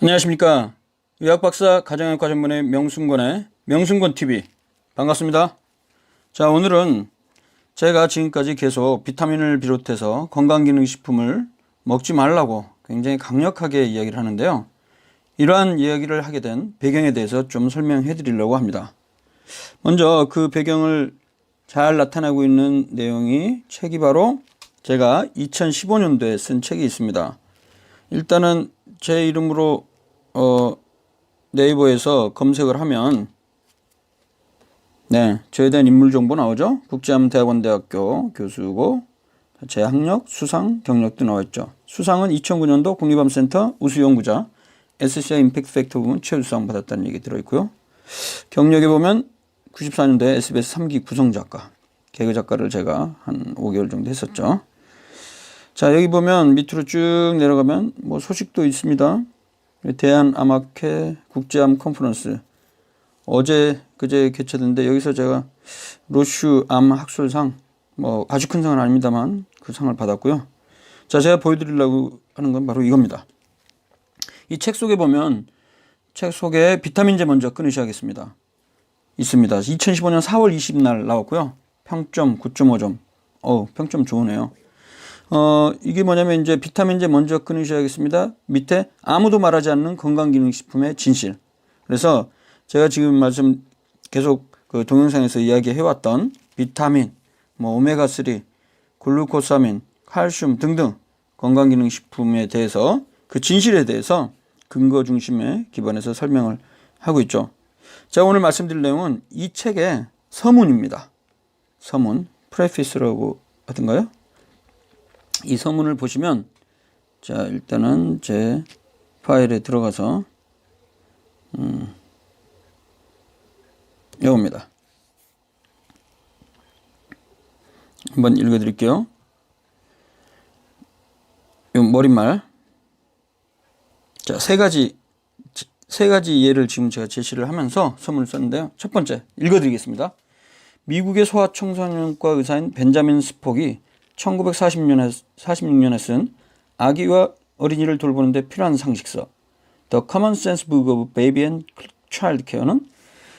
안녕하십니까. 의학박사 가정의학과 전문의 명순권의 명순권TV 반갑습니다. 자, 오늘은 제가 지금까지 계속 비타민을 비롯해서 건강기능식품을 먹지 말라고 굉장히 강력하게 이야기를 하는데요. 이러한 이야기를 하게 된 배경에 대해서 좀 설명해 드리려고 합니다. 먼저 그 배경을 잘 나타내고 있는 내용이 책이 바로 제가 2015년도에 쓴 책이 있습니다. 일단은 제 이름으로 네이버에서 검색을 하면 저에 대한 인물 정보 나오죠. 국제암대학원대학교 교수고 제 학력, 수상, 경력도 나와있죠. 수상은 2009년도 국립암센터 우수연구자 SCI 임팩트 팩터 부문 최우수상 받았다는 얘기 들어있고요. 경력에 보면 94년도에 SBS 3기 구성작가, 개그 작가를 제가 한 5개월 정도 했었죠. 자, 여기 보면 밑으로 쭉 내려가면 뭐 소식도 있습니다. 대한암학회 국제암 컨퍼런스 그제 개최됐는데 여기서 제가 로슈 암 학술상 뭐 아주 큰 상은 아닙니다만 그 상을 받았고요. 자, 제가 보여드리려고 하는 건 바로 이겁니다. 이 책 속에 보면 책 속에 비타민제 먼저 끊으셔야겠습니다. 있습니다. 2015년 4월 20일 나왔고요. 평점 9.5점. 평점 좋으네요. 이게 뭐냐면 이제 비타민제 먼저 끊으셔야겠습니다. 밑에 아무도 말하지 않는 건강기능식품의 진실. 그래서 제가 지금 계속 그 동영상에서 이야기해왔던 비타민, 뭐 오메가3, 글루코사민, 칼슘 등등 건강기능식품에 대해서 그 진실에 대해서 근거 중심에 기반해서 설명을 하고 있죠. 자, 오늘 말씀드릴 내용은 이 책의 서문입니다. 서문, 프레피스라고 하던가요? 이 서문을 보시면, 자, 일단은 제 파일에 들어가서, 이겁니다. 한번 읽어 드릴게요. 이 머릿말. 자, 세 가지 예를 지금 제가 제시를 하면서 서문을 썼는데요. 첫 번째, 읽어 드리겠습니다. 미국의 소아청소년과 의사인 벤자민 스폭이 1946년에 쓴 아기와 어린이를 돌보는데 필요한 상식서 The Common Sense Book of Baby and Child Care는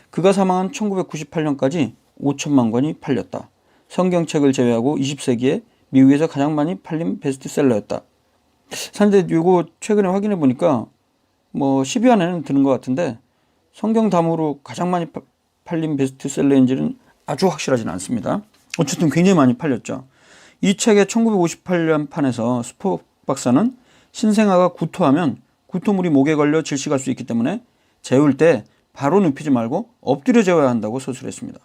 그가 사망한 1998년까지 5천만 권이 팔렸다. 성경책을 제외하고 20세기에 미국에서 가장 많이 팔린 베스트셀러였다. 그런데 이거 최근에 확인해 보니까 뭐 10위 안에는 드는 것 같은데 성경 다음으로 가장 많이 팔린 베스트셀러인지는 아주 확실하지는 않습니다. 어쨌든 굉장히 많이 팔렸죠. 이 책의 1958년 판에서 스폭 박사는 신생아가 구토하면 구토물이 목에 걸려 질식할 수 있기 때문에 재울 때 바로 눕히지 말고 엎드려 재워야 한다고 서술했습니다.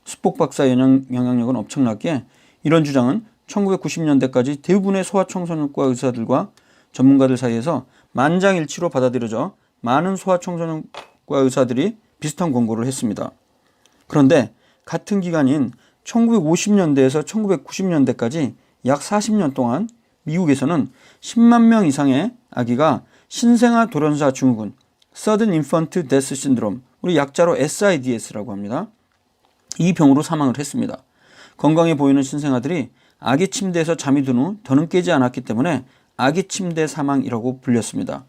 스폭 박사의 영향력은 엄청났기에 이런 주장은 1990년대까지 대부분의 소아청소년과 의사들과 전문가들 사이에서 만장일치로 받아들여져 많은 소아청소년과 의사들이 비슷한 권고를 했습니다. 그런데 같은 기간인 1950년대에서 1990년대까지 약 40년 동안 미국에서는 10만 명 이상의 아기가 신생아 돌연사 증후군, Sudden Infant Death Syndrome, 우리 약자로 SIDS라고 합니다. 이 병으로 사망을 했습니다. 건강해 보이는 신생아들이 아기 침대에서 잠이 든 후 더는 깨지 않았기 때문에 아기 침대 사망이라고 불렸습니다.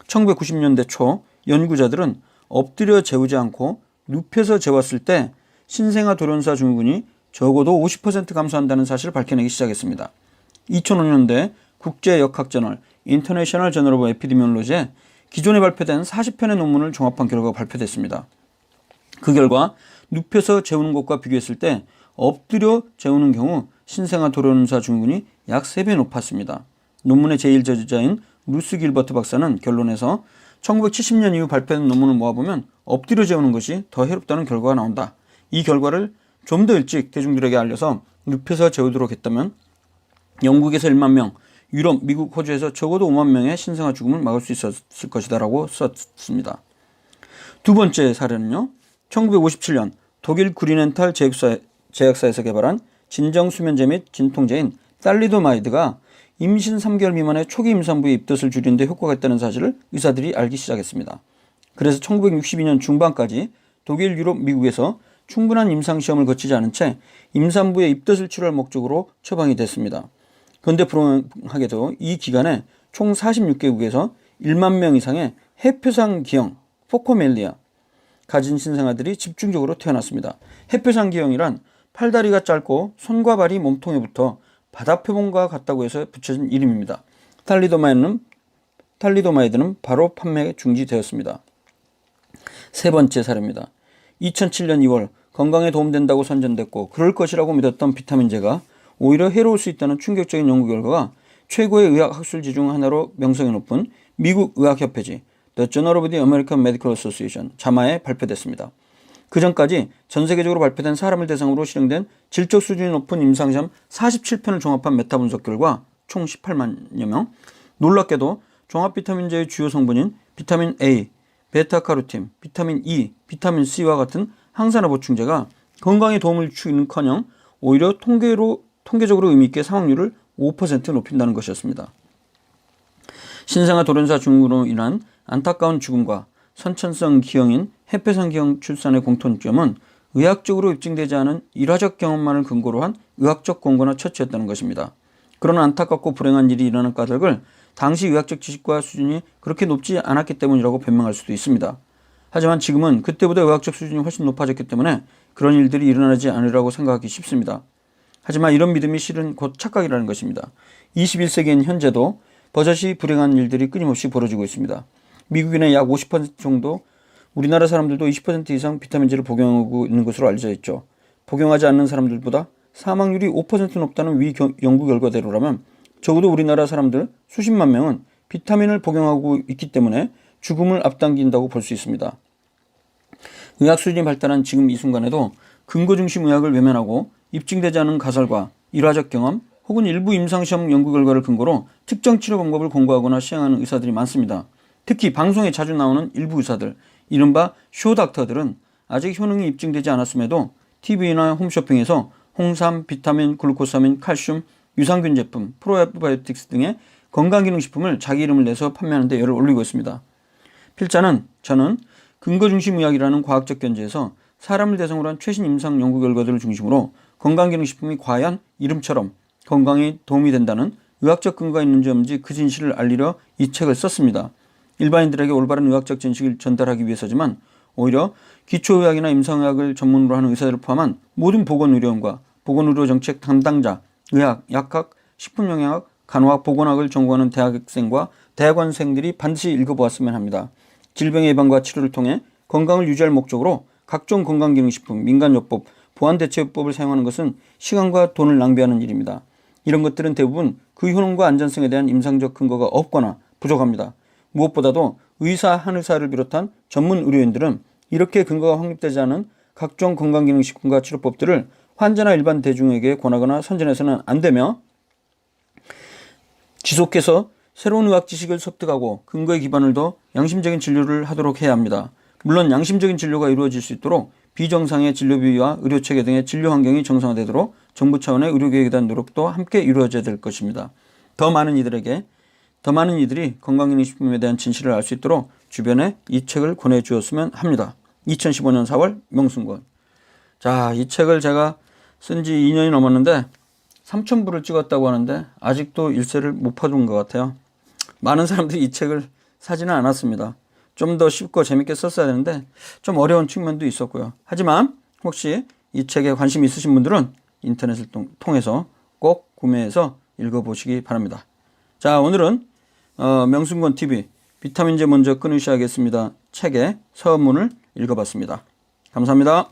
1990년대 초 연구자들은 엎드려 재우지 않고 눕혀서 재웠을 때 신생아 돌연사 증후군이 적어도 50% 감소한다는 사실을 밝혀내기 시작했습니다. 2005년대 국제역학저널 International Journal of Epidemiology에 기존에 발표된 40편의 논문을 종합한 결과가 발표됐습니다. 그 결과 눕혀서 재우는 것과 비교했을 때 엎드려 재우는 경우 신생아 돌연사 증후군이 약 3배 높았습니다. 논문의 제1저자인 루스 길버트 박사는 결론에서 1970년 이후 발표된 논문을 모아보면 엎드려 재우는 것이 더 해롭다는 결과가 나온다. 이 결과를 좀 더 일찍 대중들에게 알려서 눕혀서 재우도록 했다면 영국에서 1만 명, 유럽, 미국, 호주에서 적어도 5만 명의 신생아 죽음을 막을 수 있었을 것이다 라고 썼습니다. 두 번째 사례는요. 1957년 독일 구리넨탈 제약사에서 개발한 진정수면제 및 진통제인 탈리도마이드가 임신 3개월 미만의 초기 임산부의 입덧을 줄이는 데 효과가 있다는 사실을 의사들이 알기 시작했습니다. 그래서 1962년 중반까지 독일, 유럽, 미국에서 충분한 임상시험을 거치지 않은 채 임산부의 입덧을 치료할 목적으로 처방이 됐습니다. 그런데 불행하게도 이 기간에 총 46개국에서 1만 명 이상의 해표상 기형 포코멜리아 가진 신생아들이 집중적으로 태어났습니다. 해표상 기형이란 팔다리가 짧고 손과 발이 몸통에 붙어 바다표범과 같다고 해서 붙여진 이름입니다. 탈리도마이드는 바로 판매 중지되었습니다. 세 번째 사례입니다. 2007년 2월 건강에 도움된다고 선전됐고 그럴 것이라고 믿었던 비타민제가 오히려 해로울 수 있다는 충격적인 연구 결과가 최고의 의학 학술지 중 하나로 명성이 높은 미국 의학협회지 The Journal of the American Medical Association 자마에 발표됐습니다. 그 전까지 전 세계적으로 발표된 사람을 대상으로 실행된 질적 수준이 높은 임상시험 47편을 종합한 메타 분석 결과 총 18만여 명, 놀랍게도 종합 비타민제의 주요 성분인 비타민 A, 베타카로틴, 비타민 E, 비타민 C와 같은 항산화 보충제가 건강에 도움을 주기는커녕 오히려 통계적으로 의미있게 사망률을 5% 높인다는 것이었습니다. 신생아 돌연사 증후로 인한 안타까운 죽음과 선천성 기형인 해표상 기형 출산의 공통점은 의학적으로 입증되지 않은 일화적 경험만을 근거로 한 의학적 권고나 처치였다는 것입니다. 그런 안타깝고 불행한 일이 일어난 까닭을 당시 의학적 지식과 수준이 그렇게 높지 않았기 때문이라고 변명할 수도 있습니다. 하지만 지금은 그때보다 의학적 수준이 훨씬 높아졌기 때문에 그런 일들이 일어나지 않으리라고 생각하기 쉽습니다. 하지만 이런 믿음이 실은 곧 착각이라는 것입니다. 21세기인 현재도 버젓이 불행한 일들이 끊임없이 벌어지고 있습니다. 미국인의 약 50% 정도, 우리나라 사람들도 20% 이상 비타민제를 복용하고 있는 것으로 알려져 있죠. 복용하지 않는 사람들보다 사망률이 5% 높다는 위 연구 결과대로라면 적어도 우리나라 사람들 수십만 명은 비타민을 복용하고 있기 때문에 죽음을 앞당긴다고 볼 수 있습니다. 의학 수준이 발달한 지금 이 순간에도 근거 중심 의학을 외면하고 입증되지 않은 가설과 일화적 경험 혹은 일부 임상시험 연구 결과를 근거로 특정 치료 방법을 권고하거나 시행하는 의사들이 많습니다. 특히 방송에 자주 나오는 일부 의사들, 이른바 쇼닥터들은 아직 효능이 입증되지 않았음에도 TV나 홈쇼핑에서 홍삼, 비타민, 글루코사민, 칼슘, 유산균 제품, 프로바이오틱스 등의 건강기능식품을 자기 이름을 내서 판매하는 데 열을 올리고 있습니다. 필자는 저는 근거중심 의학이라는 과학적 견지에서 사람을 대상으로 한 최신 임상 연구 결과들을 중심으로 건강기능식품이 과연 이름처럼 건강에 도움이 된다는 의학적 근거가 있는지 없는지 그 진실을 알리려 이 책을 썼습니다. 일반인들에게 올바른 의학적 지식을 전달하기 위해서지만 오히려 기초의학이나 임상의학을 전문으로 하는 의사들을 포함한 모든 보건의료원과 보건의료 정책 담당자, 의학, 약학, 식품영양학, 간호학, 보건학을 전공하는 대학생과 대학원생들이 반드시 읽어보았으면 합니다. 질병 예방과 치료를 통해 건강을 유지할 목적으로 각종 건강기능식품, 민간요법, 보안대처요법을 사용하는 것은 시간과 돈을 낭비하는 일입니다. 이런 것들은 대부분 그 효능과 안전성에 대한 임상적 근거가 없거나 부족합니다. 무엇보다도 의사, 한의사를 비롯한 전문 의료인들은 이렇게 근거가 확립되지 않은 각종 건강기능식품과 치료법들을 환자나 일반 대중에게 권하거나 선전해서는 안 되며 지속해서 새로운 의학 지식을 습득하고 근거에 기반을 둬 양심적인 진료를 하도록 해야 합니다. 물론 양심적인 진료가 이루어질 수 있도록 비정상의 진료비와 의료체계 등의 진료 환경이 정상화되도록 정부 차원의 의료계획에 대한 노력도 함께 이루어져야 될 것입니다. 더 많은 이들이 건강기능식품에 대한 진실을 알 수 있도록 주변에 이 책을 권해주었으면 합니다. 2015년 4월 명순권. 자, 이 책을 제가 쓴 지 2년이 넘었는데 3,000부를 찍었다고 하는데 아직도 일세를 못 퍼준 것 같아요. 많은 사람들이 이 책을 사지는 않았습니다. 좀 더 쉽고 재밌게 썼어야 되는데 좀 어려운 측면도 있었고요. 하지만 혹시 이 책에 관심 있으신 분들은 인터넷을 통해서 꼭 구매해서 읽어보시기 바랍니다. 자, 오늘은 명순권 TV 비타민제 먼저 끊으셔야겠습니다. 책의 서문을 읽어봤습니다. 감사합니다.